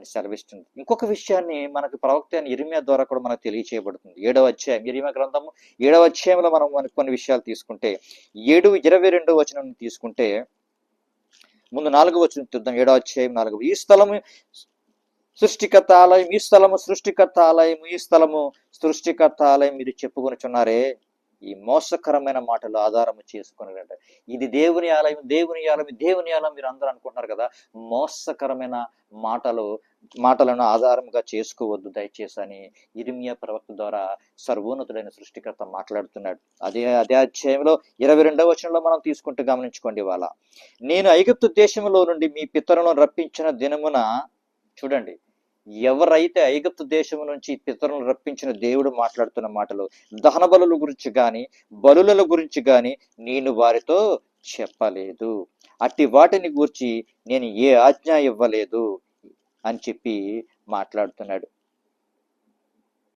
అని సెలవిస్తుంది. ఇంకొక విషయాన్ని మనకు ప్రవక్త అయిన ఇర్మియా ద్వారా కూడా మనకు తెలియచేయబడుతుంది. 7వ అధ్యాయం ఇర్మియా గ్రంథము 7వ అధ్యాయంలో మనం కొన్ని విషయాలు తీసుకుంటే 7:22 తీసుకుంటే, ముందు 4వ వచనం చూద్దాం. 7వ అధ్యాయం 4. ఈ స్థలము సృష్టికర్త ఆలయం, ఈ స్థలము సృష్టికర్త ఆలయం, ఈ స్థలము సృష్టికర్త ఆలయం మీరు చెప్పుకొనుచున్నారే. ఈ మోసకరమైన మాటలు ఆధారము చేసుకుని, ఇది దేవుని ఆలయం, దేవుని ఆలయం, దేవుని ఆలయం మీరు అందరూ అనుకుంటున్నారు కదా. మోసకరమైన మాటలను ఆధారంగా చేసుకోవద్దు దయచేసి అని ఇర్మియా ప్రవక్త ద్వారా సర్వోన్నతుడైన సృష్టికర్త మాట్లాడుతున్నాడు. అదే అధ్యాయంలో 22వ వచనంలో మనం తీసుకుంటే గమనించుకోండి. ఇవాళ నేను ఐగుప్తు దేశంలో నుండి మీ పితరులను రప్పించిన దినమున, చూడండి, ఎవరైతే ఐగుప్తు దేశం నుంచి పితరులను రప్పించిన దేవుడు మాట్లాడుతున్న మాటలు, దహన బలుల గురించి గాని బలుల గురించి గాని నేను వారితో చెప్పలేదు, అట్టి వాటిని గూర్చి నేను ఏ ఆజ్ఞ ఇవ్వలేదు అని చెప్పి మాట్లాడుతున్నాడు.